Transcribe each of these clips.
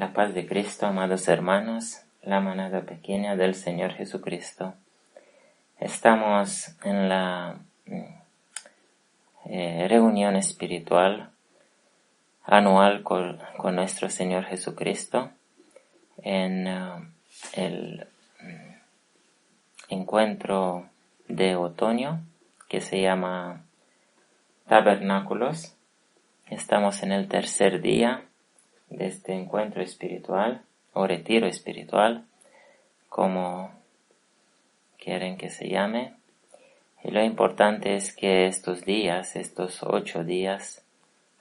La paz de Cristo, amados hermanos, la manada pequeña del Señor Jesucristo. Estamos en la reunión espiritual anual con nuestro Señor Jesucristo en el encuentro de otoño que se llama Tabernáculos. Estamos en el tercer día de este encuentro espiritual o retiro espiritual, como quieren que se llame. Y lo importante es que estos días, estos 8 días,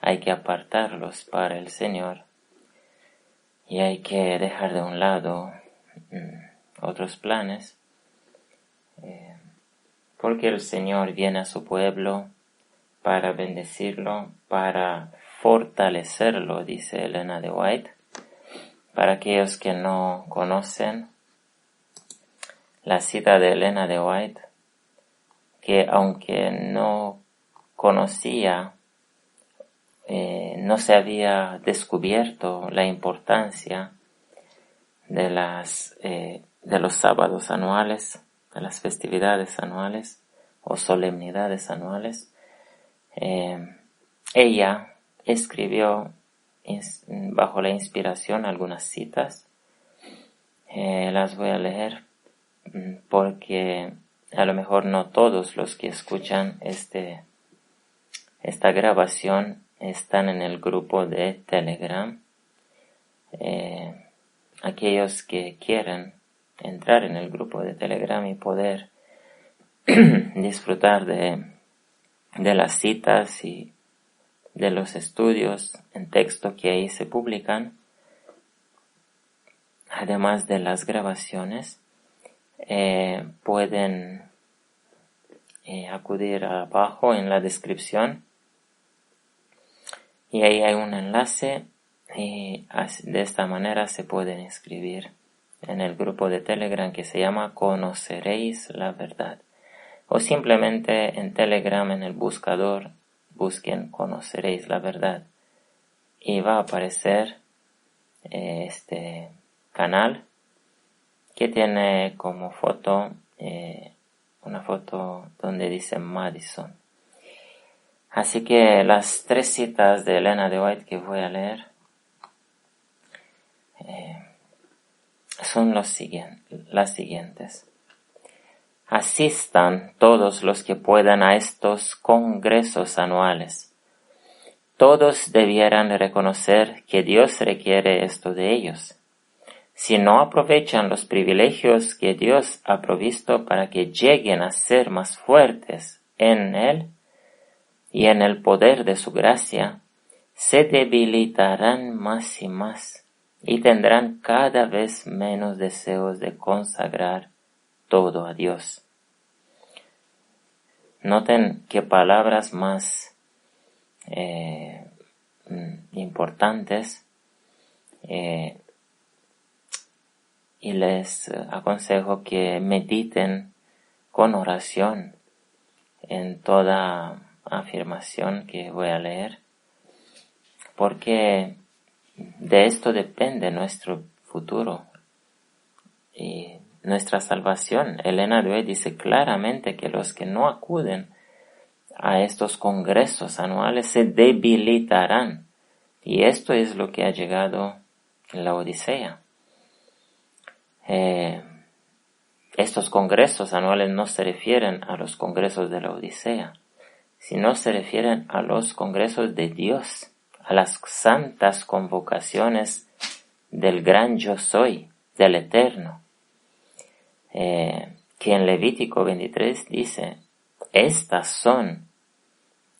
hay que apartarlos para el Señor y hay que dejar de un lado otros planes, porque el Señor viene a su pueblo para bendecirlo, para fortalecerlo, dice Elena de White. Para aquellos que no conocen la cita de Elena de White, que aunque no conocía, no se había descubierto la importancia de los sábados anuales, de las festividades anuales o solemnidades anuales, ella escribió bajo la inspiración algunas citas. Las voy a leer porque a lo mejor no todos los que escuchan esta grabación están en el grupo de Telegram. Aquellos que quieren entrar en el grupo de Telegram y poder disfrutar de las citas y de los estudios en texto que ahí se publican, además de las grabaciones, pueden acudir abajo en la descripción y ahí hay un enlace y de esta manera se pueden inscribir en el grupo de Telegram que se llama Conoceréis la Verdad, o simplemente en Telegram en el buscador busquen Conoceréis la Verdad y va a aparecer este canal que tiene como foto una foto donde dice Madison. Así que las 3 citas de Elena de White que voy a leer son las siguientes. Asistan todos los que puedan a estos congresos anuales. Todos debieran reconocer que Dios requiere esto de ellos. Si no aprovechan los privilegios que Dios ha provisto para que lleguen a ser más fuertes en Él y en el poder de su gracia, se debilitarán más y más y tendrán cada vez menos deseos de consagrar todo a Dios. Noten qué palabras más importantes, y les aconsejo que mediten con oración en toda afirmación que voy a leer, porque de esto depende nuestro futuro y nuestra salvación. Elena de White dice claramente que los que no acuden a estos congresos anuales se debilitarán, y esto es lo que ha llegado en la Odisea. Estos congresos anuales no se refieren a los congresos de la Odisea, sino se refieren a los congresos de Dios, a las santas convocaciones del gran Yo Soy, del Eterno, que en Levítico 23 dice: estas son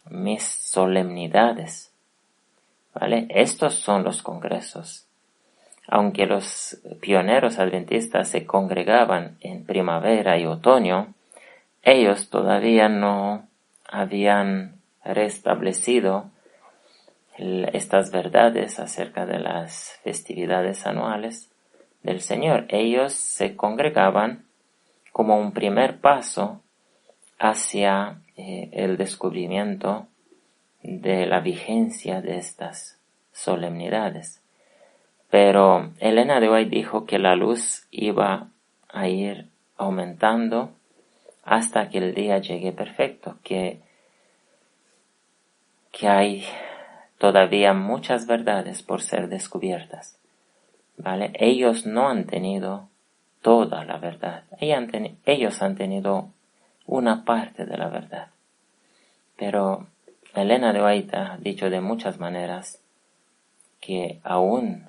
mis solemnidades, ¿vale? Estos son los congresos. Aunque los pioneros adventistas se congregaban en primavera y otoño, ellos todavía no habían restablecido estas verdades acerca de las festividades anuales del Señor. Ellos se congregaban como un primer paso hacia el descubrimiento de la vigencia de estas solemnidades. Pero Elena de White dijo que la luz iba a ir aumentando hasta que el día llegue perfecto, que hay todavía muchas verdades por ser descubiertas, ¿vale? Ellos no han tenido toda la verdad, ellos han tenido una parte de la verdad. Pero Elena de White ha dicho de muchas maneras que aún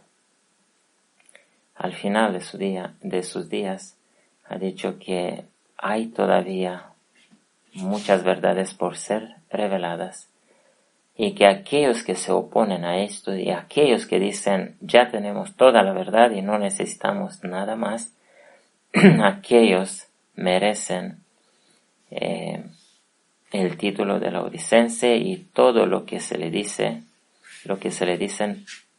al final de sus días, ha dicho que hay todavía muchas verdades por ser reveladas y que aquellos que se oponen a esto y aquellos que dicen ya tenemos toda la verdad y no necesitamos nada más, aquellos merecen el título de laodicense y todo lo que se le dicen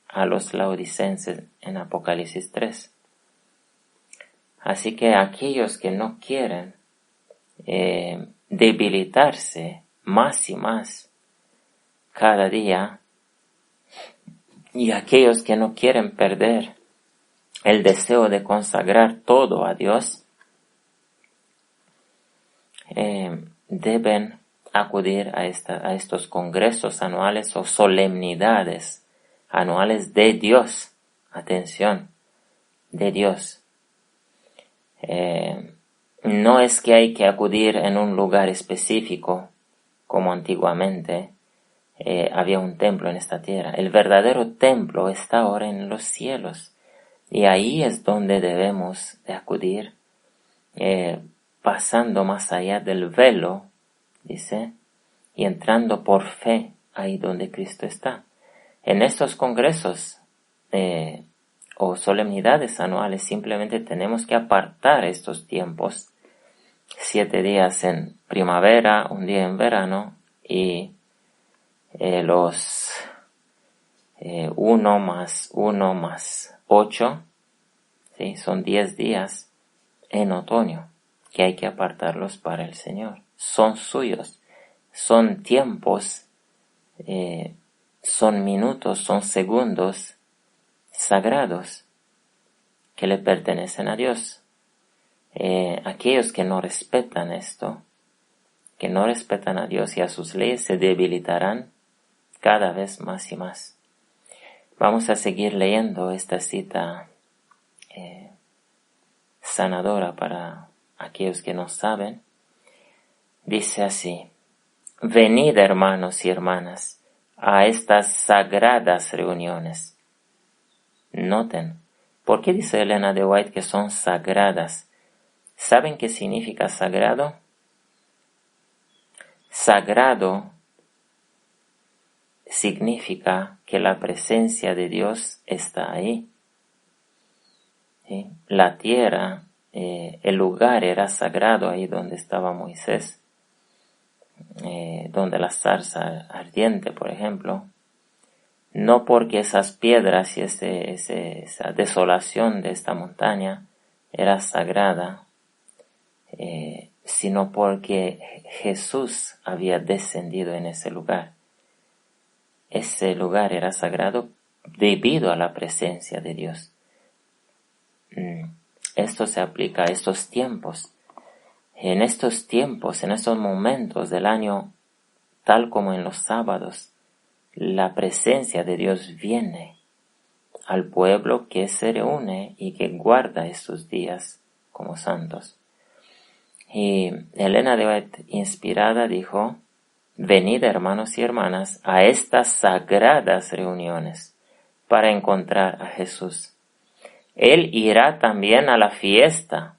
a los laodicenses en Apocalipsis 3. Así que aquellos que no quieren debilitarse más y más cada día, y aquellos que no quieren perder el deseo de consagrar todo a Dios, deben acudir a estos congresos anuales o solemnidades anuales de Dios. Atención, de Dios. No es que hay que acudir en un lugar específico, como antiguamente había un templo en esta tierra. El verdadero templo está ahora en los cielos, y ahí es donde debemos de acudir, pasando más allá del velo, dice, y entrando por fe ahí donde Cristo está. En estos congresos o solemnidades anuales simplemente tenemos que apartar estos tiempos, 7 días en primavera, un día en verano, y los 1 más 1 más 8, ¿sí? Son 10 días en otoño que hay que apartarlos para el Señor. Son suyos, son tiempos, son minutos, son segundos sagrados que le pertenecen a Dios. Aquellos que no respetan esto, que no respetan a Dios y a sus leyes, se debilitarán cada vez más y más. Vamos a seguir leyendo esta cita sanadora para aquellos que no saben. Dice así: venid, hermanos y hermanas, a estas sagradas reuniones. Noten, ¿por qué dice Elena de White que son sagradas? ¿Saben qué significa sagrado? Sagrado significa que la presencia de Dios está ahí. ¿Sí? La tierra, el lugar era sagrado ahí donde estaba Moisés, donde la zarza ardiente, por ejemplo. No porque esas piedras y esa desolación de esta montaña era sagrada, sino porque Jesús había descendido en ese lugar. Ese lugar era sagrado debido a la presencia de Dios. Esto se aplica a estos tiempos. En estos tiempos, en estos momentos del año, tal como en los sábados, la presencia de Dios viene al pueblo que se reúne y que guarda estos días como santos. Y Elena de White, inspirada, dijo: venid, hermanos y hermanas, a estas sagradas reuniones para encontrar a Jesús. Él irá también a la fiesta.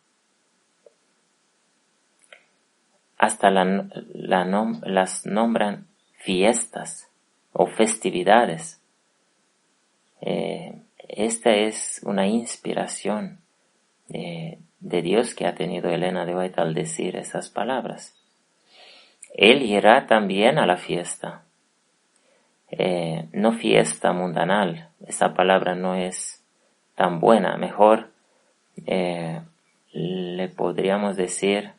Hasta las nombran fiestas o festividades. Esta es una inspiración de Dios que ha tenido Elena de White al decir esas palabras. Él irá también a la fiesta. No fiesta mundanal, esa palabra no es tan buena. Mejor le podríamos decir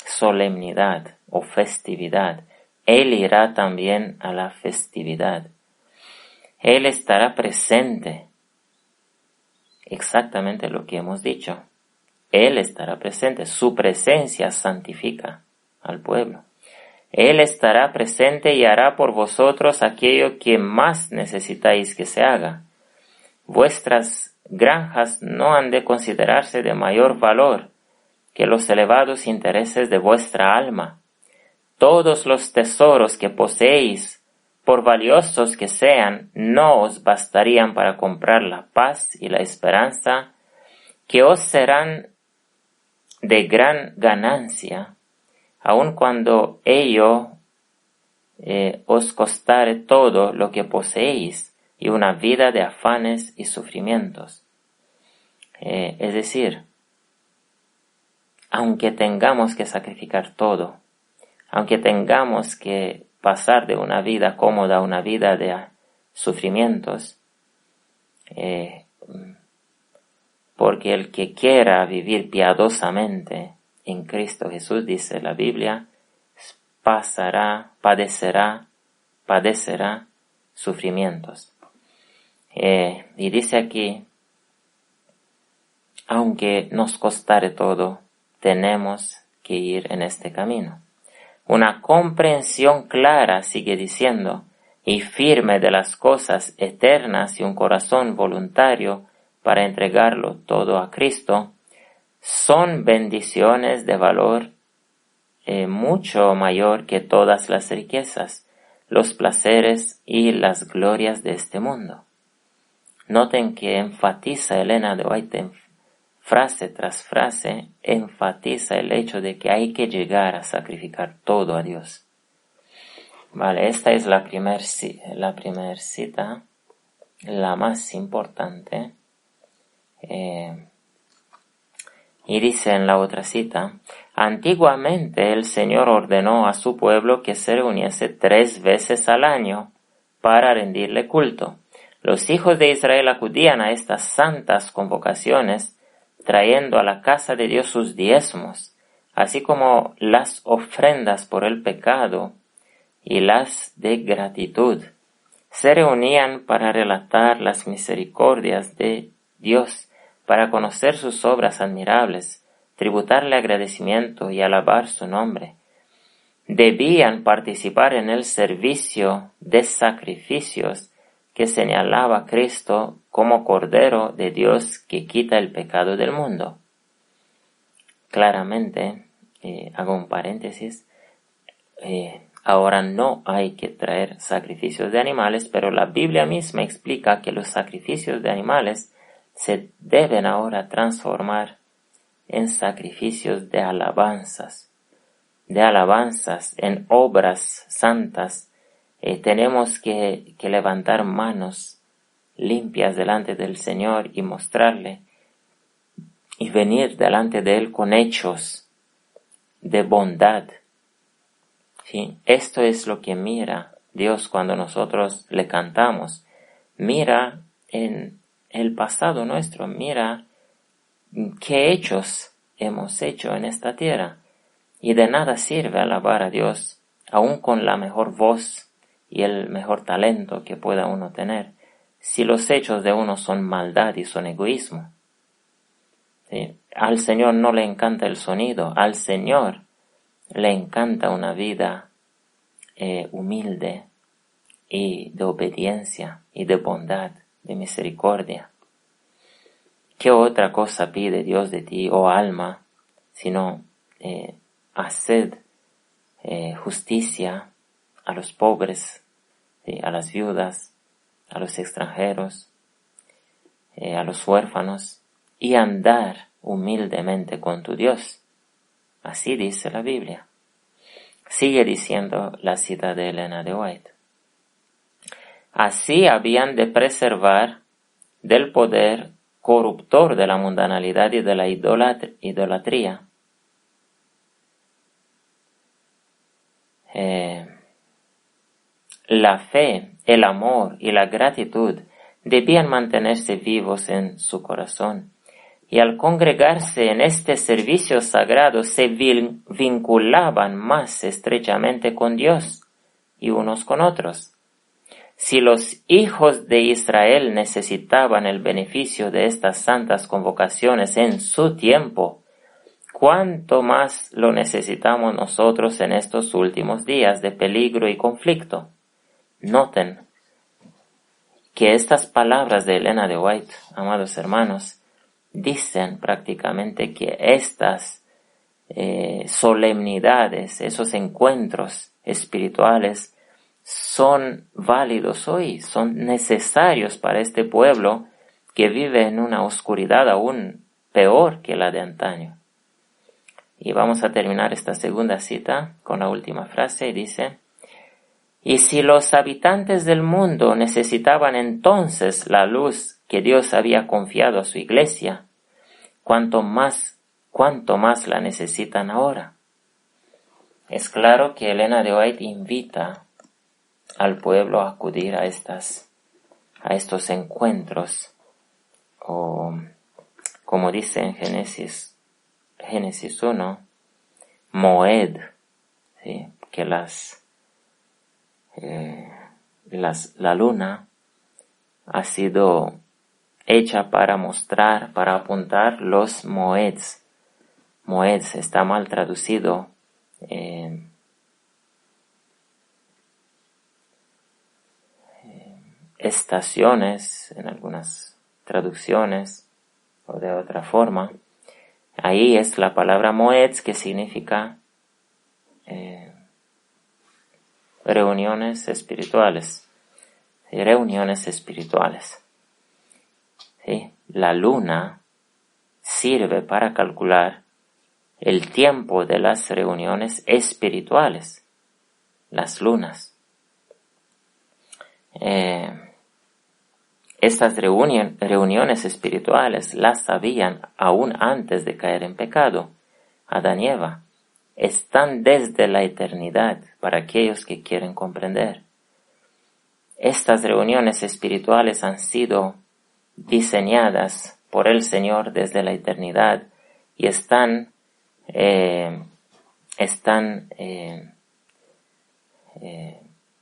solemnidad o festividad. Él irá también a la festividad. Él estará presente exactamente lo que hemos dicho. Él estará presente, su presencia santifica al pueblo. Él estará presente y hará por vosotros aquello que más necesitáis que se haga. Vuestras granjas no han de considerarse de mayor valor que los elevados intereses de vuestra alma. Todos los tesoros que poseéis, por valiosos que sean, no os bastarían para comprar la paz y la esperanza que os serán de gran ganancia, aun cuando ello os costare todo lo que poseéis y una vida de afanes y sufrimientos. Es decir, aunque tengamos que sacrificar todo, aunque tengamos que pasar de una vida cómoda a una vida de sufrimientos, porque el que quiera vivir piadosamente en Cristo Jesús, dice la Biblia, padecerá sufrimientos. Y dice aquí, aunque nos costare todo, tenemos que ir en este camino. Una comprensión clara, sigue diciendo, y firme de las cosas eternas y un corazón voluntario para entregarlo todo a Cristo, son bendiciones de valor mucho mayor que todas las riquezas, los placeres y las glorias de este mundo. Noten que enfatiza Elena de White, frase tras frase, enfatiza el hecho de que hay que llegar a sacrificar todo a Dios. Vale, esta es la primer cita, la más importante. Y dice en la otra cita, antiguamente el Señor ordenó a su pueblo que se reuniese 3 veces al año para rendirle culto. Los hijos de Israel acudían a estas santas convocaciones trayendo a la casa de Dios sus diezmos, así como las ofrendas por el pecado y las de gratitud. Se reunían para relatar las misericordias de Dios, para conocer sus obras admirables, tributarle agradecimiento y alabar su nombre. Debían participar en el servicio de sacrificios que señalaba a Cristo como Cordero de Dios que quita el pecado del mundo. Claramente, hago un paréntesis, ahora no hay que traer sacrificios de animales, pero la Biblia misma explica que los sacrificios de animales se deben ahora transformar en sacrificios de alabanzas, en obras santas. Tenemos que levantar manos limpias delante del Señor y mostrarle y venir delante de Él con hechos de bondad. ¿Sí? Esto es lo que mira Dios cuando nosotros le cantamos. Mira en el pasado nuestro, mira qué hechos hemos hecho en esta tierra. Y de nada sirve alabar a Dios, aun con la mejor voz y el mejor talento que pueda uno tener, si los hechos de uno son maldad y son egoísmo. ¿Sí? Al Señor no le encanta el sonido, al Señor le encanta una vida humilde y de obediencia y de bondad, de misericordia. ¿Qué otra cosa pide Dios de ti, oh alma, sino haced justicia a los pobres, ¿sí? A las viudas, a los extranjeros, a los huérfanos, y andar humildemente con tu Dios? Así dice la Biblia. Sigue diciendo la cita de Elena de White. Así habían de preservar del poder corruptor de la mundanalidad y de la idolatría. La fe, el amor y la gratitud debían mantenerse vivos en su corazón, y al congregarse en este servicio sagrado se vinculaban más estrechamente con Dios y unos con otros. Si los hijos de Israel necesitaban el beneficio de estas santas convocaciones en su tiempo, ¿cuánto más lo necesitamos nosotros en estos últimos días de peligro y conflicto? Noten que estas palabras de Elena de White, amados hermanos, dicen prácticamente que estas solemnidades, esos encuentros espirituales, son válidos hoy, son necesarios para este pueblo que vive en una oscuridad aún peor que la de antaño. Y vamos a terminar esta segunda cita con la última frase, y dice: y si los habitantes del mundo necesitaban entonces la luz que Dios había confiado a su iglesia, ¿cuánto más la necesitan ahora? Es claro que Elena de White invita al pueblo a acudir a estos encuentros, o como dice en Génesis 1, Moed, ¿sí? Que la luna ha sido hecha para mostrar, para apuntar los moeds. Moeds está mal traducido. Estaciones en algunas traducciones o de otra forma. Ahí es la palabra moeds, que significa reuniones espirituales. Reuniones espirituales. ¿Sí? La luna sirve para calcular el tiempo de las reuniones espirituales, las lunas. Estas reuniones espirituales las sabían aún antes de caer en pecado, Adán y Eva. Están desde la eternidad para aquellos que quieren comprender. Estas reuniones espirituales han sido diseñadas por el Señor desde la eternidad y están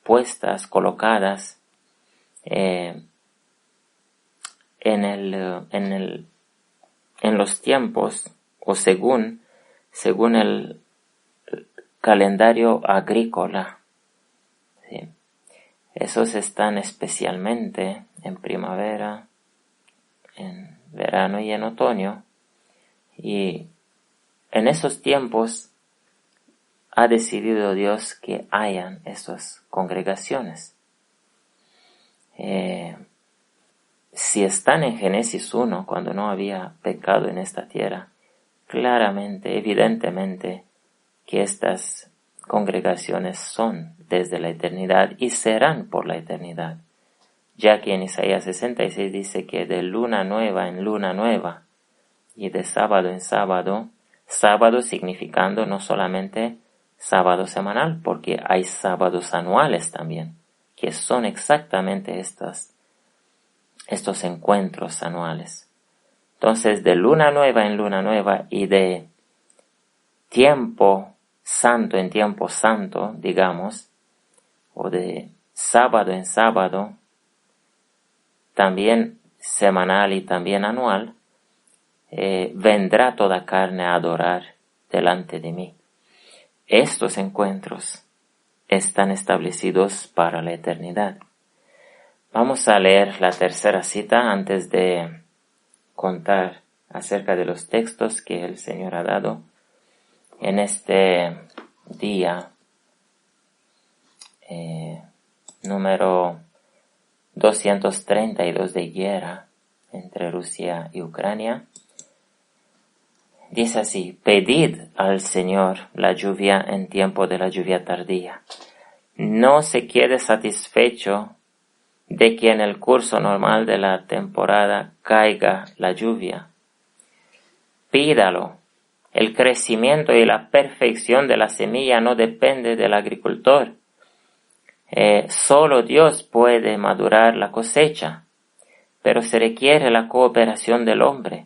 puestas, colocadas en los tiempos, o según el calendario agrícola. ¿Sí? Esos están especialmente en primavera, en verano y en otoño, y en esos tiempos ha decidido Dios que hayan esas congregaciones. Si están en Génesis 1, cuando no había pecado en esta tierra, claramente, evidentemente, que estas congregaciones son desde la eternidad y serán por la eternidad, ya que en Isaías 66 dice que de luna nueva en luna nueva y de sábado en sábado, sábado significando no solamente sábado semanal, porque hay sábados anuales también, que son exactamente estos encuentros anuales. Entonces, de luna nueva en luna nueva y de tiempo santo en tiempo santo, digamos, o de sábado en sábado, también semanal y también anual, vendrá toda carne a adorar delante de mí. Estos encuentros están establecidos para la eternidad. Vamos a leer la tercera cita antes de contar acerca de los textos que el Señor ha dado en este día número 232 de guerra entre Rusia y Ucrania. Dice así: pedid al Señor la lluvia en tiempo de la lluvia tardía. No se quede satisfecho de que en el curso normal de la temporada caiga la lluvia. Pídalo. El crecimiento y la perfección de la semilla no depende del agricultor. Solo Dios puede madurar la cosecha, pero se requiere la cooperación del hombre.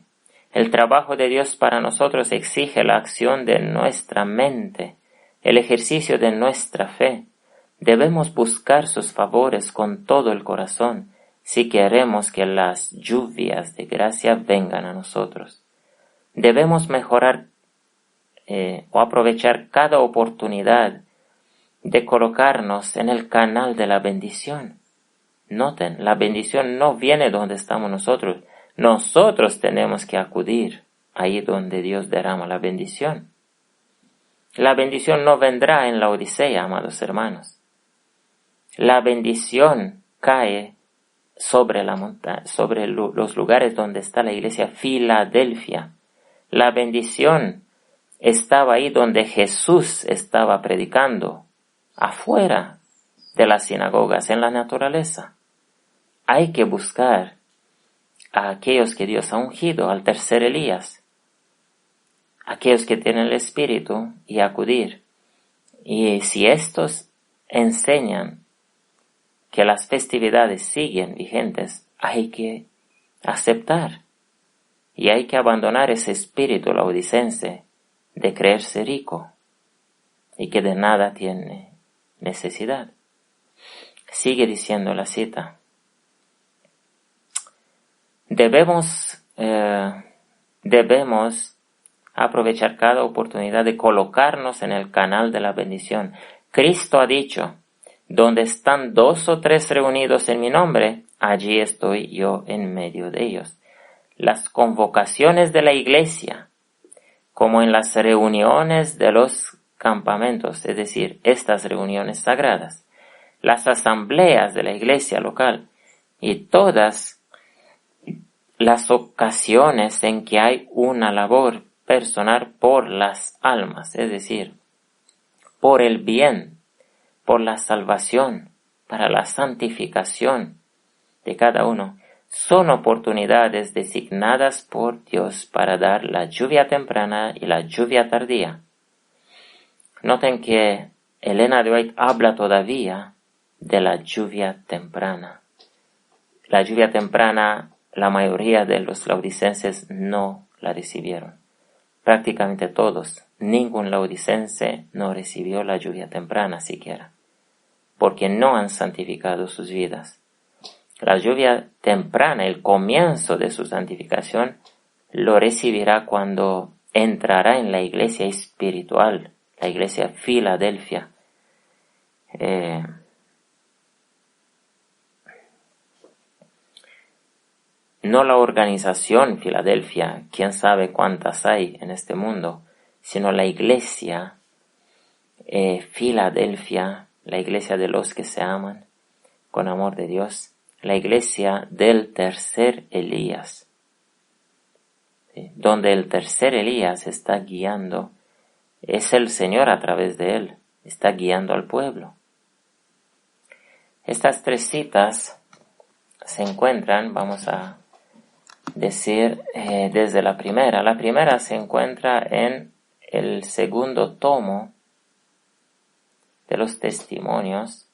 El trabajo de Dios para nosotros exige la acción de nuestra mente, el ejercicio de nuestra fe. Debemos buscar sus favores con todo el corazón si queremos que las lluvias de gracia vengan a nosotros. Debemos mejorar o aprovechar cada oportunidad de colocarnos en el canal de la bendición. Noten, la bendición no viene donde estamos nosotros. Nosotros tenemos que acudir ahí donde Dios derrama la bendición. La bendición no vendrá en la Odisea, amados hermanos. La bendición cae sobre la montaña, sobre los lugares donde está la iglesia Filadelfia. La bendición estaba ahí donde Jesús estaba predicando, afuera de las sinagogas, en la naturaleza. Hay que buscar a aquellos que Dios ha ungido, al tercer Elías, aquellos que tienen el Espíritu, y acudir. Y si estos enseñan que las festividades siguen vigentes, hay que aceptar y hay que abandonar ese espíritu laodicense de creerse rico y que de nada tiene necesidad. Sigue diciendo la cita. Debemos aprovechar cada oportunidad de colocarnos en el canal de la bendición. Cristo ha dicho: donde están 2 o 3 reunidos en mi nombre, allí estoy yo en medio de ellos. Las convocaciones de la iglesia, como en las reuniones de los campamentos, es decir, estas reuniones sagradas, las asambleas de la iglesia local y todas las ocasiones en que hay una labor personal por las almas, es decir, por el bien, por la salvación, para la santificación de cada uno, son oportunidades designadas por Dios para dar la lluvia temprana y la lluvia tardía. Noten que Elena de White habla todavía de la lluvia temprana. La lluvia temprana, la mayoría de los laodicenses no la recibieron. Prácticamente todos, ningún laodicense no recibió la lluvia temprana siquiera, porque no han santificado sus vidas. La lluvia temprana, el comienzo de su santificación, lo recibirá cuando entrará en la iglesia espiritual, la iglesia Filadelfia. No la organización Filadelfia, quién sabe cuántas hay en este mundo, sino la iglesia Filadelfia, la iglesia de los que se aman con amor de Dios, la iglesia del tercer Elías, ¿sí? Donde el tercer Elías está guiando, es el Señor a través de él, está guiando al pueblo. Estas 3 citas se encuentran, vamos a decir desde la primera. La primera se encuentra en el segundo tomo de los testimonios,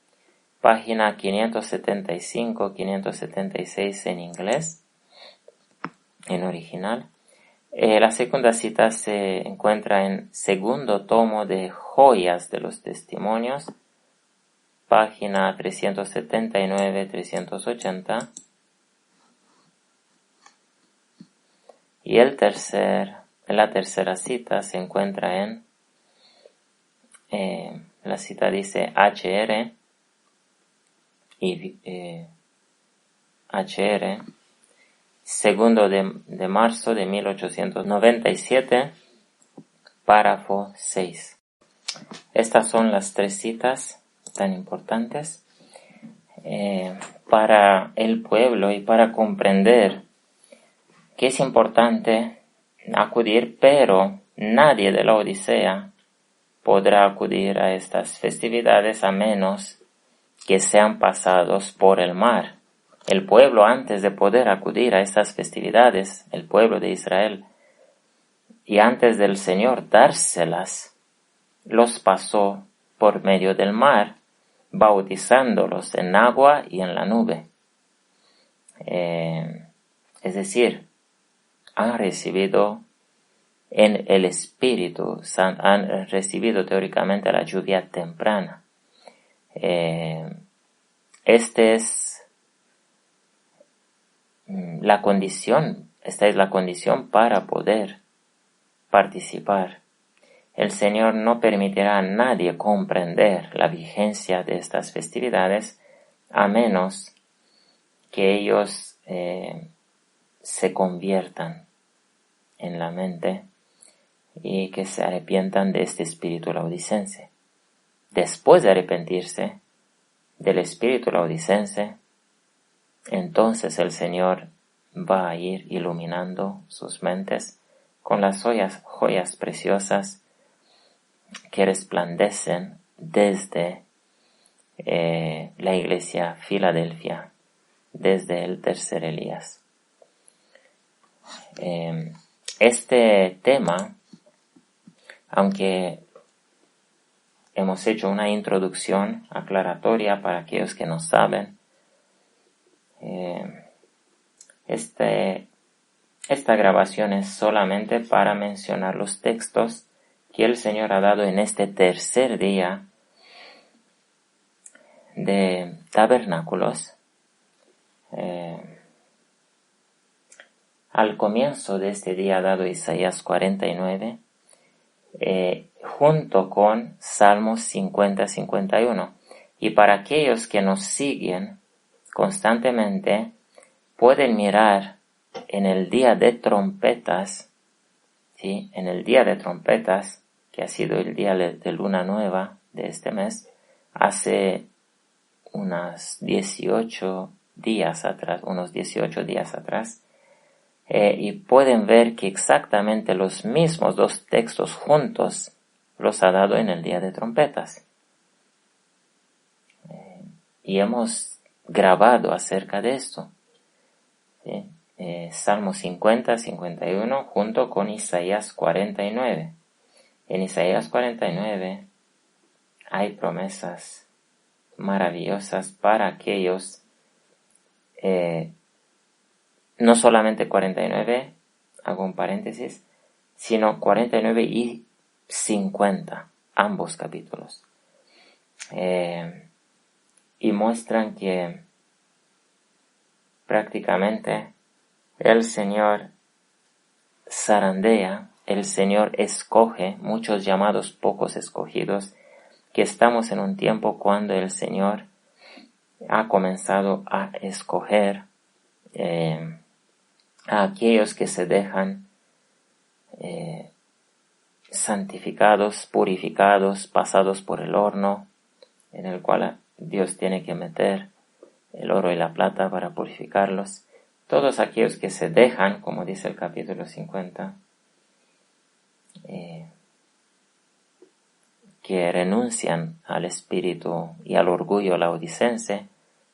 página 575-576 en inglés, en original. La segunda cita se encuentra en segundo tomo de Joyas de los Testimonios, página 379-380. Y la tercera cita se encuentra en, la cita dice HR, segundo de marzo de 1897, párrafo 6. Estas son las 3 citas tan importantes para el pueblo y para comprender que es importante acudir, pero nadie de la Odisea podrá acudir a estas festividades a menos que sean pasados por el mar. El pueblo, antes de poder acudir a estas festividades, el pueblo de Israel, y antes del Señor dárselas, los pasó por medio del mar, bautizándolos en agua y en la nube. Es decir, han recibido en el Espíritu, han recibido teóricamente la lluvia temprana. Esta es la condición para poder participar. El Señor no permitirá a nadie comprender la vigencia de estas festividades a menos que ellos se conviertan en la mente y que se arrepientan de este espíritu laodicense. Después de arrepentirse del espíritu laodicense, entonces el Señor va a ir iluminando sus mentes con las joyas preciosas que resplandecen desde la iglesia Filadelfia, desde el tercer Elías. Este tema, aunque hemos hecho una introducción aclaratoria para aquellos que no saben, esta grabación es solamente para mencionar los textos que el Señor ha dado en este tercer día de tabernáculos. Al comienzo de este día ha dado Isaías 49, junto con Salmos 50-51. Y para aquellos que nos siguen constantemente, pueden mirar en el día de trompetas, ¿sí? En el día de trompetas, que ha sido el día de luna nueva de este mes, hace unos 18 días atrás, y pueden ver que exactamente los mismos dos textos juntos los ha dado en el día de trompetas. Y hemos grabado acerca de esto. ¿Sí? Salmo 50-51 junto con Isaías 49. En Isaías 49 hay promesas maravillosas para aquellos, no solamente 49, hago un paréntesis, sino 49 y 50, ambos capítulos. Y muestran que prácticamente el Señor zarandea, el Señor escoge, muchos llamados, pocos escogidos, que estamos en un tiempo cuando el Señor ha comenzado a escoger a aquellos que se dejan santificados, purificados, pasados por el horno, en el cual Dios tiene que meter el oro y la plata para purificarlos. Todos aquellos que se dejan, como dice el capítulo 50, que renuncian al espíritu y al orgullo laodicense,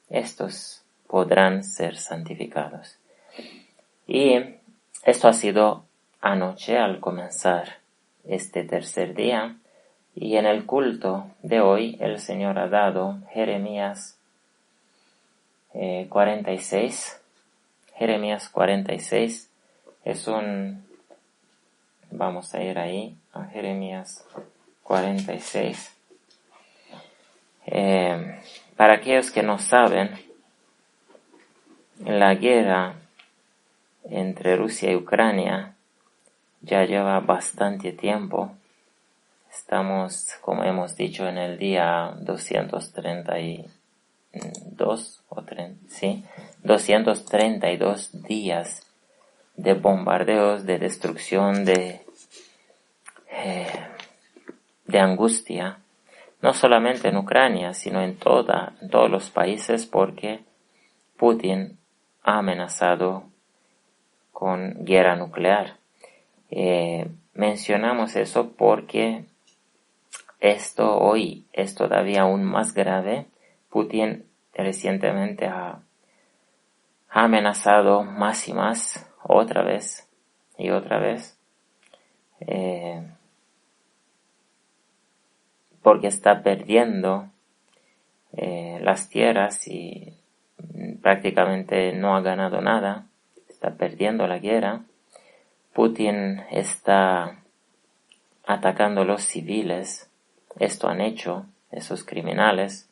estos podrán ser santificados. Y esto ha sido anoche al comenzar este tercer día, y en el culto de hoy el Señor ha dado Jeremías 46. Jeremías 46 es vamos a ir ahí a Jeremías 46. Para aquellos que no saben, la guerra entre Rusia y Ucrania ya lleva bastante tiempo. Estamos, como hemos dicho, en el día 232 días de bombardeos, de destrucción, de angustia, no solamente en Ucrania, sino en todos los países, porque Putin ha amenazado con guerra nuclear. Mencionamos eso porque esto hoy es todavía aún más grave. Putin recientemente ha amenazado más y más, otra vez y otra vez, porque está perdiendo las tierras y prácticamente no ha ganado nada, está perdiendo la guerra. Putin está atacando a los civiles. Esto han hecho esos criminales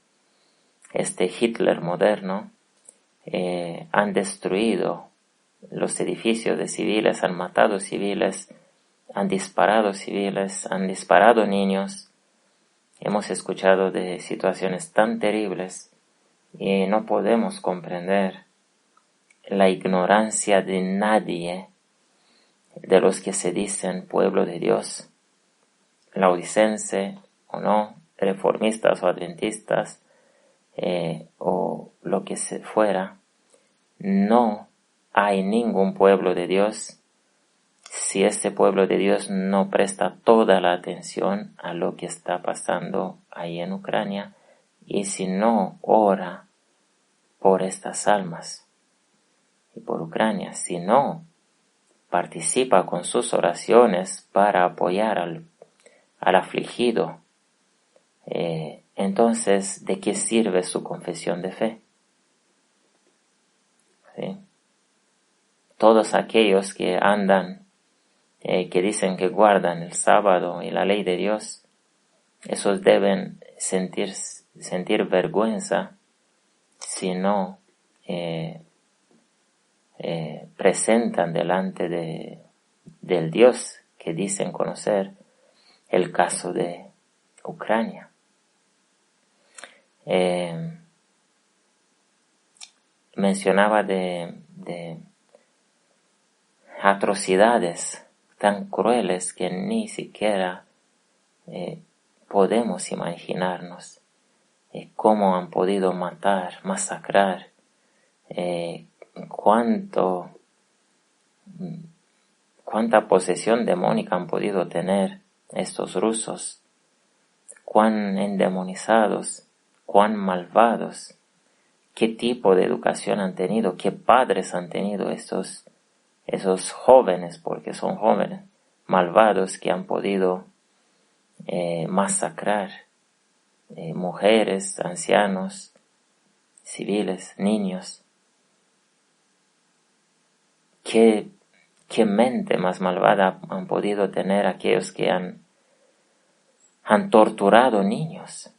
este Hitler moderno, han destruido los edificios de civiles, han matado civiles, han disparado civiles, han disparado niños. Hemos escuchado de situaciones tan terribles y no podemos comprender la ignorancia de nadie, de los que se dicen pueblo de Dios, laodicense o no, reformistas o adventistas, o lo que fuera. No hay ningún pueblo de Dios si este pueblo de Dios no presta toda la atención a lo que está pasando ahí en Ucrania y si no ora por estas almas y por Ucrania, si no participa con sus oraciones para apoyar al afligido, entonces, ¿de qué sirve su confesión de fe? ¿Sí? Todos aquellos que andan, que dicen que guardan el sábado y la ley de Dios, esos deben sentir vergüenza si no presentan delante del Dios que dicen conocer el caso de Ucrania. Mencionaba de atrocidades tan crueles que ni siquiera podemos imaginarnos cómo han podido matar, masacrar, cuánta posesión demónica han podido tener estos rusos, cuán endemonizados, cuán malvados, qué tipo de educación han tenido, qué padres han tenido esos jóvenes, porque son jóvenes, malvados que han podido masacrar mujeres, ancianos, civiles, niños. ¿Qué mente más malvada han podido tener aquellos que han torturado niños?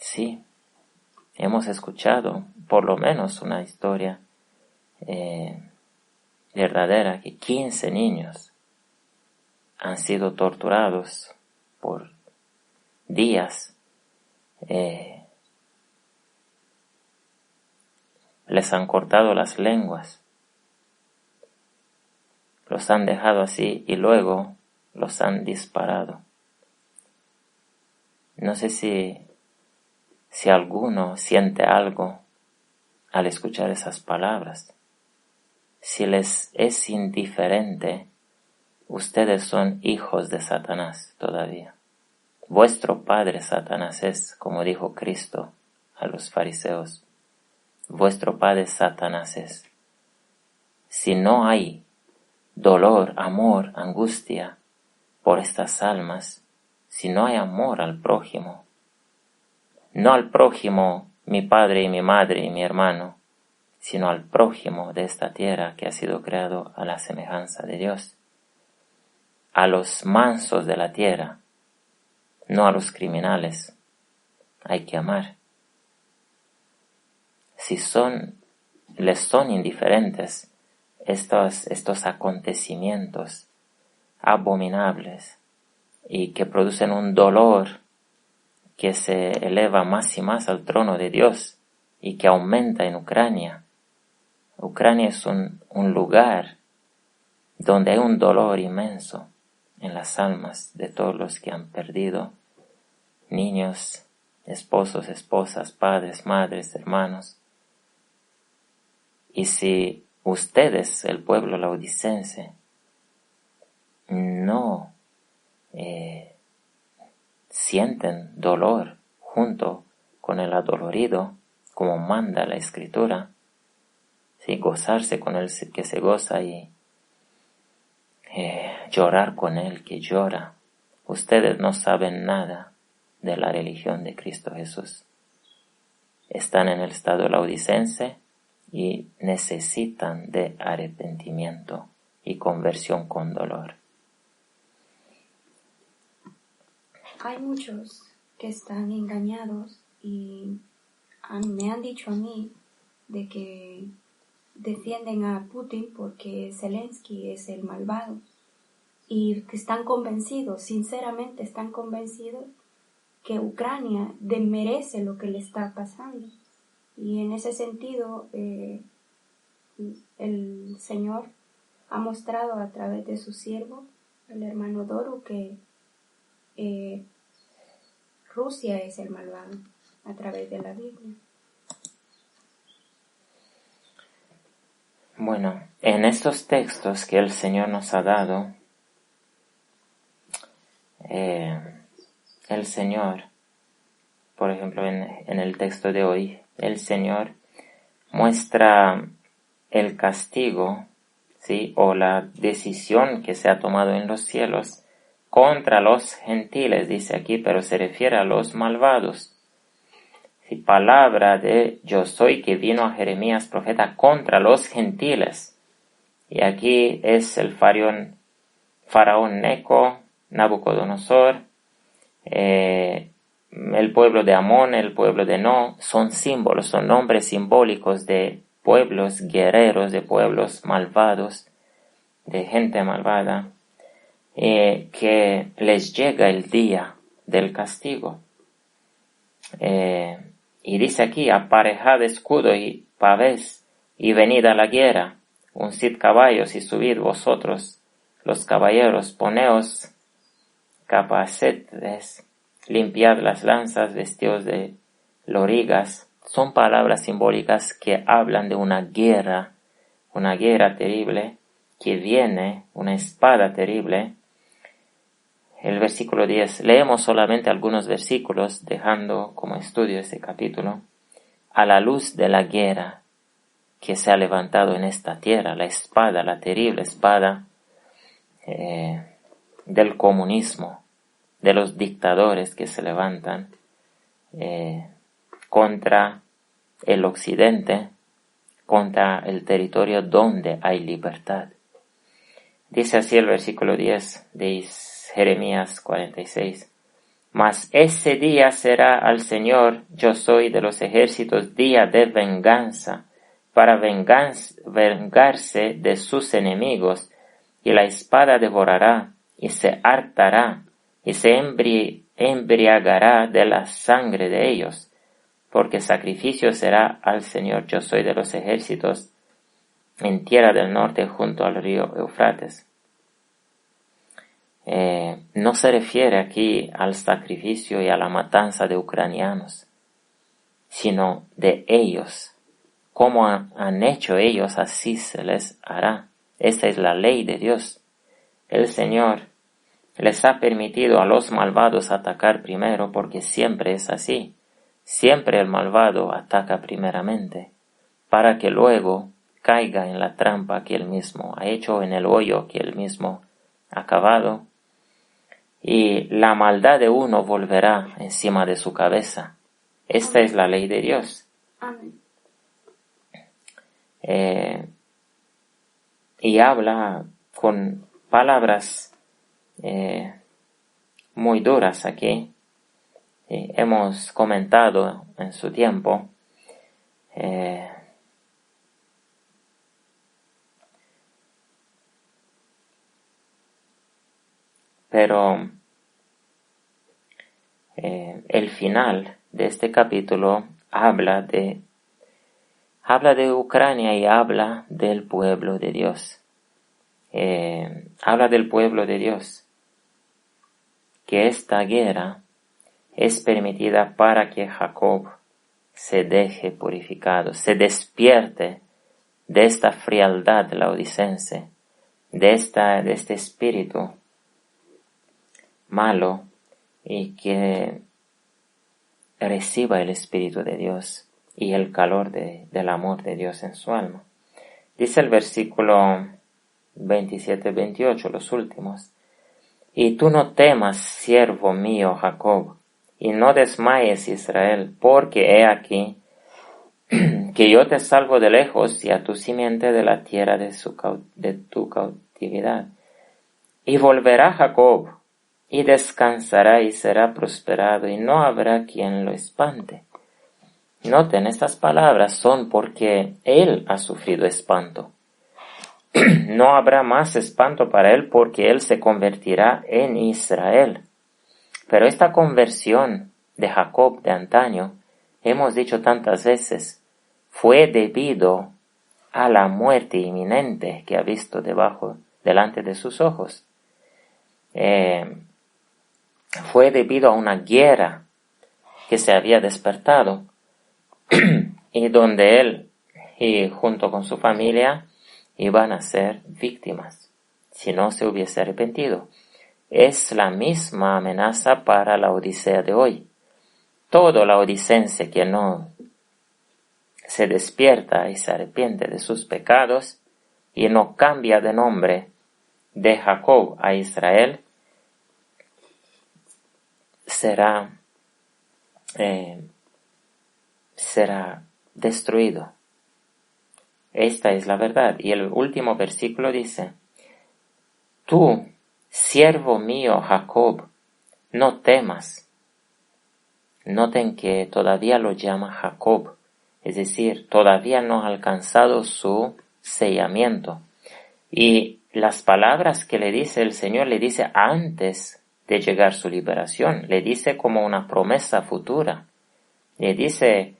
Sí, hemos escuchado por lo menos una historia verdadera que 15 niños han sido torturados por días. Les han cortado las lenguas, los han dejado así y luego los han disparado. No sé si alguno siente algo al escuchar esas palabras. Si les es indiferente, ustedes son hijos de Satanás todavía. Vuestro padre Satanás es, como dijo Cristo a los fariseos, vuestro padre Satanás es. Si no hay dolor, amor, angustia por estas almas, si no hay amor al prójimo, no al prójimo, mi padre y mi madre y mi hermano, sino al prójimo de esta tierra que ha sido creado a la semejanza de Dios, a los mansos de la tierra, no a los criminales, hay que amar. Si les son indiferentes estos acontecimientos abominables y que producen un dolor que se eleva más y más al trono de Dios y que aumenta en Ucrania. Ucrania es un lugar donde hay un dolor inmenso en las almas de todos los que han perdido niños, esposos, esposas, padres, madres, hermanos. Y si ustedes, el pueblo laodicense, no sienten dolor junto con el adolorido, como manda la Escritura, ¿sí? Gozarse con el que se goza y llorar con el que llora. Ustedes no saben nada de la religión de Cristo Jesús. Están en el estado laodicense y necesitan de arrepentimiento y conversión con dolor. Hay muchos que están engañados y me han dicho a mí de que defienden a Putin porque Zelensky es el malvado y que están convencidos, sinceramente están convencidos que Ucrania merece lo que le está pasando. Y en ese sentido, el Señor ha mostrado a través de su siervo, el hermano Doru, que Rusia es el malvado a través de la Biblia. Bueno, en estos textos que el Señor nos ha dado, el Señor, por ejemplo, en el texto de hoy, el Señor muestra el castigo, ¿sí? O la decisión que se ha tomado en los cielos contra los gentiles, dice aquí, pero se refiere a los malvados. ¿Sí? Palabra de yo soy que vino a Jeremías profeta contra los gentiles. Y aquí es el faraón Neco, Nabucodonosor, el pueblo de Amón, el pueblo de No, son símbolos, son nombres simbólicos de pueblos guerreros, de pueblos malvados, de gente malvada, que les llega el día del castigo. Y dice aquí, aparejad escudo y pavés, y venid a la guerra, uncid caballos y subid vosotros, los caballeros, poneos capacetes, limpiad las lanzas, vestidos de lorigas. Son palabras simbólicas que hablan de una guerra terrible, que viene, una espada terrible. El versículo 10, leemos solamente algunos versículos, dejando como estudio este capítulo. A la luz de la guerra que se ha levantado en esta tierra, la espada, la terrible espada del comunismo, de los dictadores que se levantan contra el occidente, contra el territorio donde hay libertad. Dice así el versículo 10 de Jeremías 46. Mas ese día será al Señor, yo soy de los ejércitos, día de venganza, para vengarse de sus enemigos, y la espada devorará, y se hartará, y se embriagará de la sangre de ellos, porque sacrificio será al Señor, yo soy de los ejércitos, en tierra del norte junto al río Eufrates. No se refiere aquí al sacrificio y a la matanza de ucranianos, sino de ellos. Como han hecho ellos, así se les hará. Esta es la ley de Dios. El Señor les ha permitido a los malvados atacar primero, porque siempre es así. Siempre el malvado ataca primeramente, para que luego caiga en la trampa que él mismo ha hecho, en el hoyo que él mismo ha cavado, y la maldad de uno volverá encima de su cabeza. Esta es la ley de Dios. Amén. Y habla con palabras muy duras aquí. Hemos comentado en su tiempo pero el final de este capítulo habla de Ucrania y habla del pueblo de Dios. Habla del pueblo de Dios, que esta guerra es permitida para que Jacob se deje purificado, se despierte de esta frialdad laodicense, de este espíritu malo, y que reciba el Espíritu de Dios y el calor del amor de Dios en su alma. Dice el versículo 27-28, los últimos. Y tú no temas, siervo mío Jacob, y no desmayes Israel, porque he aquí que yo te salvo de lejos y a tu simiente de la tierra de tu cautividad. Y volverá Jacob, y descansará y será prosperado, y no habrá quien lo espante. Noten, estas palabras son porque él ha sufrido espanto. No habrá más espanto para él porque él se convertirá en Israel. Pero esta conversión de Jacob de antaño, hemos dicho tantas veces, fue debido a la muerte inminente que ha visto delante de sus ojos. Fue debido a una guerra que se había despertado y donde él y junto con su familia iban a ser víctimas si no se hubiese arrepentido. Es la misma amenaza para la Odisea de hoy. Todo laodicense que no se despierta y se arrepiente de sus pecados y no cambia de nombre de Jacob a Israel, será destruido. Esta es la verdad. Y el último versículo dice, tú, siervo mío Jacob, no temas. Noten que todavía lo llama Jacob, es decir, todavía no ha alcanzado su sellamiento. Y las palabras que le dice el Señor, le dice antes de llegar su liberación, le dice como una promesa futura. Le dice,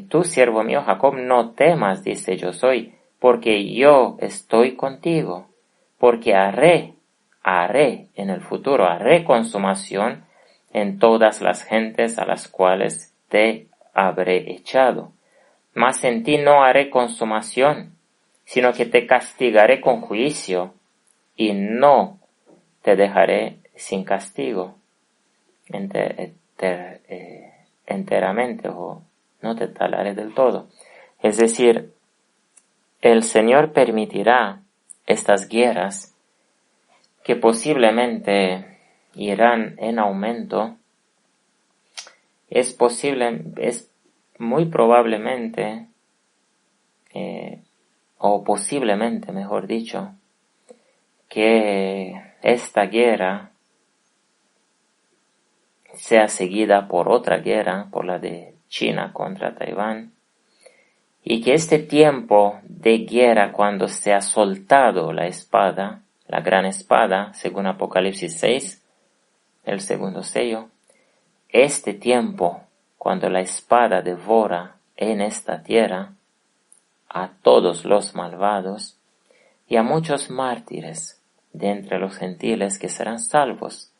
tú, siervo mío Jacob, no temas, dice yo soy, porque yo estoy contigo, porque haré en el futuro, haré consumación en todas las gentes a las cuales te habré echado. Mas en ti no haré consumación, sino que te castigaré con juicio y no te dejaré sin castigo enteramente, o no te talaré del todo. Es decir, el Señor permitirá estas guerras que posiblemente irán en aumento. Es muy probablemente, o posiblemente, mejor dicho, que esta guerra sea seguida por otra guerra, por la de China contra Taiwán, y que este tiempo de guerra, cuando se ha soltado la espada, la gran espada, según Apocalipsis 6, el segundo sello, este tiempo, cuando la espada devora en esta tierra a todos los malvados y a muchos mártires de entre los gentiles que serán salvos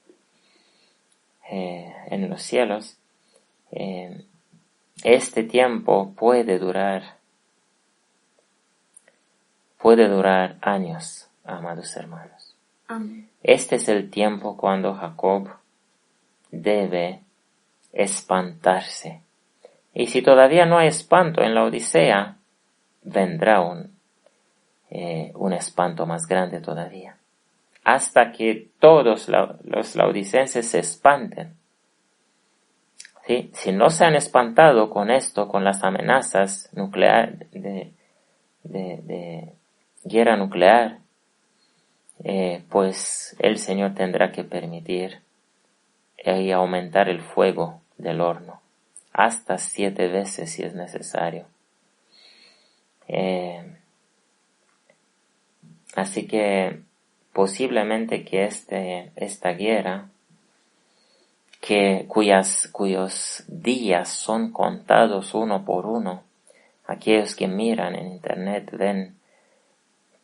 en los cielos, este tiempo puede durar años, amados hermanos. Amén. Este es el tiempo cuando Jacob debe espantarse. Y si todavía no hay espanto en la Odisea, vendrá un espanto más grande todavía. Hasta que todos los laodicenses se espanten. ¿Sí? Si no se han espantado con esto, con las amenazas nucleares, de guerra nuclear, pues el Señor tendrá que permitir y aumentar el fuego del horno hasta 7 veces si es necesario. Así que posiblemente que esta guerra, cuyos días son contados uno por uno, aquellos que miran en internet ven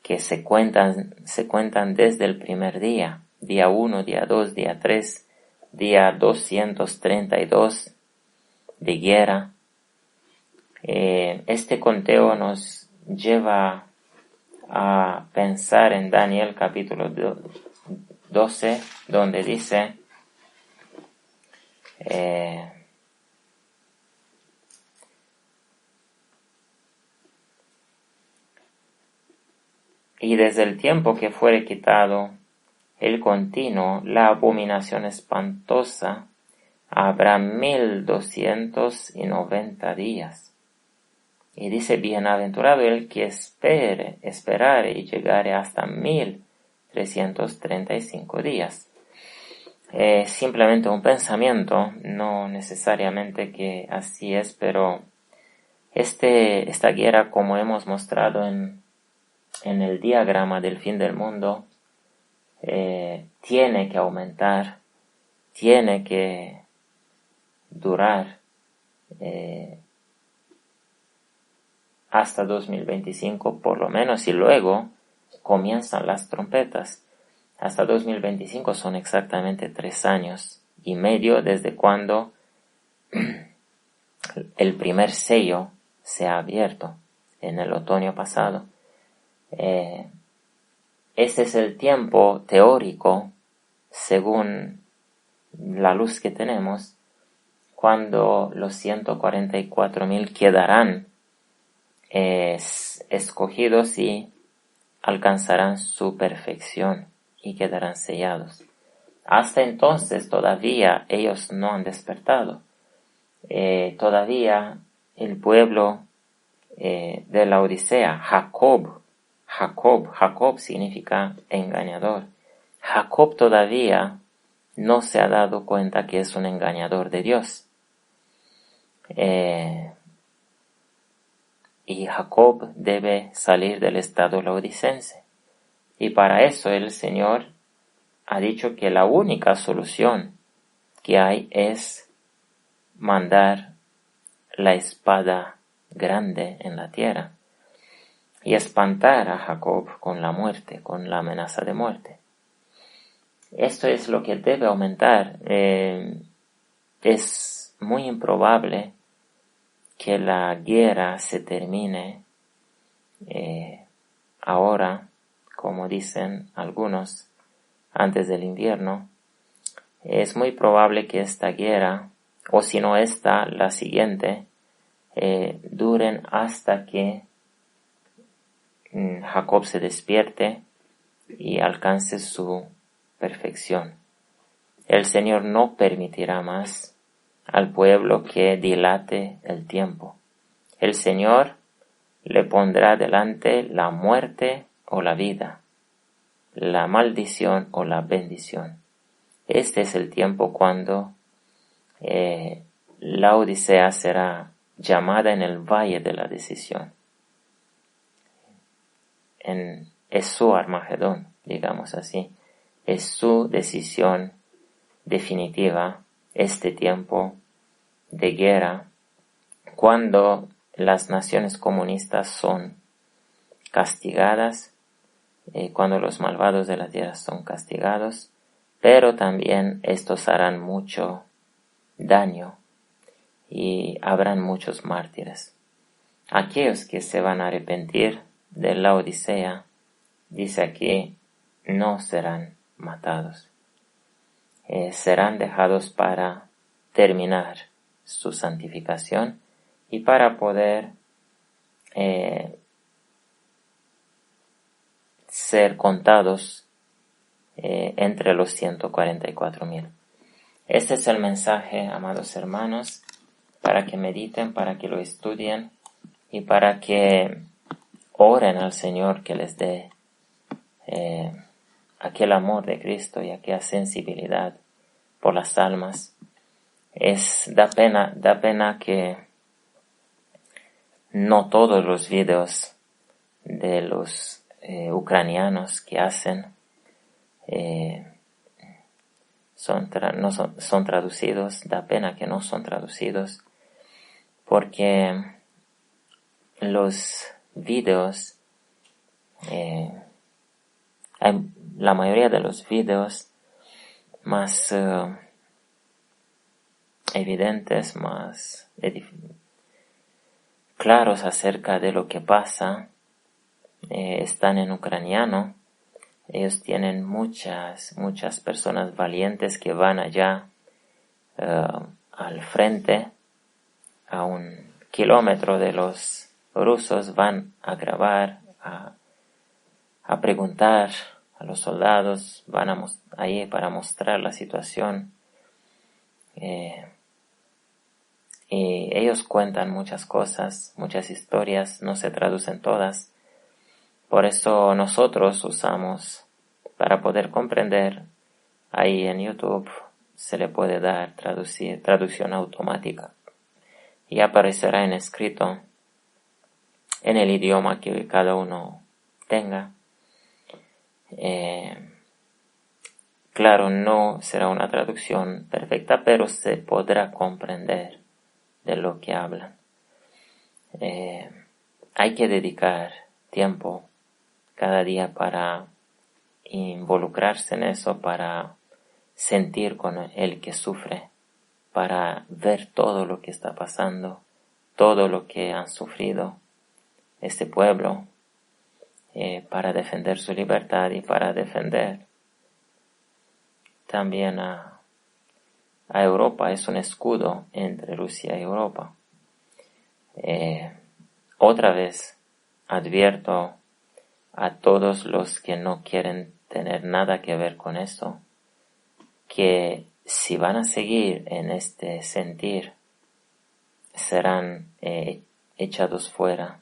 que se cuentan desde el primer día 1, día 2, día 3, día 232 de guerra. Este conteo nos lleva a pensar en Daniel capítulo 12, donde dice, y desde el tiempo que fuere quitado el continuo, la abominación espantosa, habrá 1290 días. Y dice, bienaventurado el que esperare y llegare hasta 1335 días. Simplemente un pensamiento, no necesariamente que así es, pero Esta guerra, como hemos mostrado en el diagrama del fin del mundo, tiene que aumentar, tiene que durar hasta 2025 por lo menos, y luego comienzan las trompetas. Hasta 2025 son exactamente 3 años y medio desde cuando el primer sello se ha abierto en el otoño pasado. Este es el tiempo teórico, según la luz que tenemos, cuando los 144,000 quedarán escogidos y alcanzarán su perfección y quedarán sellados. Hasta entonces todavía ellos no han despertado. Todavía el pueblo de la Odisea, Jacob significa engañador. Jacob todavía no se ha dado cuenta que es un engañador de Dios. Y Jacob debe salir del estado laodicense. Y para eso el Señor ha dicho que la única solución que hay es mandar la espada grande en la tierra y espantar a Jacob con la muerte, con la amenaza de muerte. Esto es lo que debe aumentar. Es muy improbable que la guerra se termine ahora, como dicen algunos, antes del invierno. Es muy probable que esta guerra, o si no esta, la siguiente, duren hasta que Jacob se despierte y alcance su perfección. El Señor no permitirá más al pueblo que dilate el tiempo. El Señor le pondrá delante la muerte o la vida, la maldición o la bendición. Este es el tiempo cuando la Odisea será llamada en el valle de la decisión. Es su Armagedón, digamos así. Es su decisión definitiva, este tiempo de guerra, cuando las naciones comunistas son castigadas, cuando los malvados de la tierra son castigados, pero también estos harán mucho daño y habrán muchos mártires. Aquellos que se van a arrepentir de la Odisea, dice aquí, no serán matados. Serán dejados para terminar su santificación y para poder ser contados entre los 144,000. Este es el mensaje, amados hermanos, para que mediten, para que lo estudien y para que oren al Señor que les dé aquel amor de Cristo y aquella sensibilidad por las almas. Da pena que no todos los videos de los ucranianos que hacen son traducidos. Da pena que no son traducidos, porque los videos, la mayoría de los videos más evidentes, más claros acerca de lo que pasa, están en ucraniano. Ellos tienen muchas personas valientes que van allá al frente, a 1 kilómetro de los rusos, van a grabar, a preguntar a los soldados, van ahí para mostrar la situación. Y ellos cuentan muchas cosas, muchas historias, no se traducen todas. Por eso nosotros usamos, para poder comprender, ahí en YouTube se le puede dar traducción automática y aparecerá en escrito en el idioma que cada uno tenga. Claro, no será una traducción perfecta, pero se podrá comprender de lo que hablan. Hay que dedicar tiempo cada día para involucrarse en eso, para sentir con el que sufre, para ver todo lo que está pasando, todo lo que han sufrido este pueblo, para defender su libertad y para defender también a Europa. Es un escudo entre Rusia y Europa. Otra vez advierto a todos los que no quieren tener nada que ver con eso, que si van a seguir en este sentir, serán echados fuera,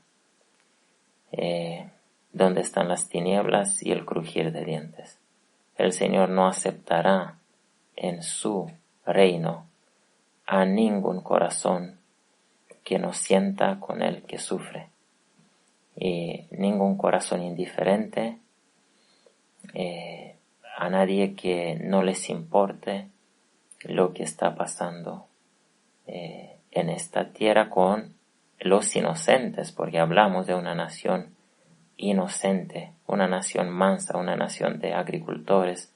donde están las tinieblas y el crujir de dientes. El Señor no aceptará en su reino a ningún corazón que no sienta con el que sufre, y ningún corazón indiferente, a nadie que no les importe lo que está pasando en esta tierra con los inocentes, porque hablamos de una nación inocente, una nación mansa, una nación de agricultores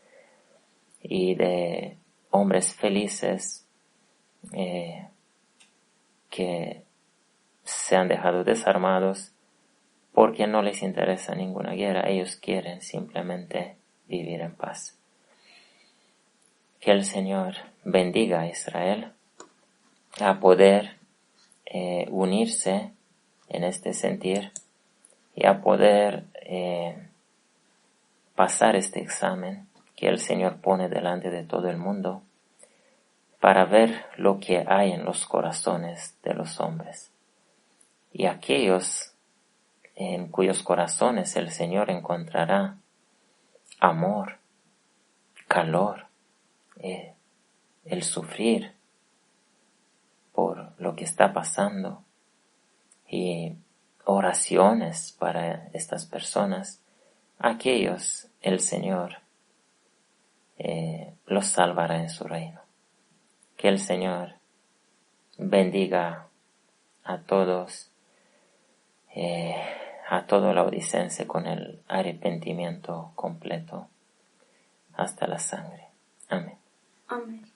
y de hombres felices que se han dejado desarmados porque no les interesa ninguna guerra. Ellos quieren simplemente vivir en paz. Que el Señor bendiga a Israel a poder unirse en este sentir y a poder pasar este examen que el Señor pone delante de todo el mundo para ver lo que hay en los corazones de los hombres. Y aquellos en cuyos corazones el Señor encontrará amor, calor, el sufrir por lo que está pasando y oraciones para estas personas, aquellos el Señor los salvará en su reino. Que el Señor bendiga a todos, a todo laodicense con el arrepentimiento completo hasta la sangre. Amén. Amén.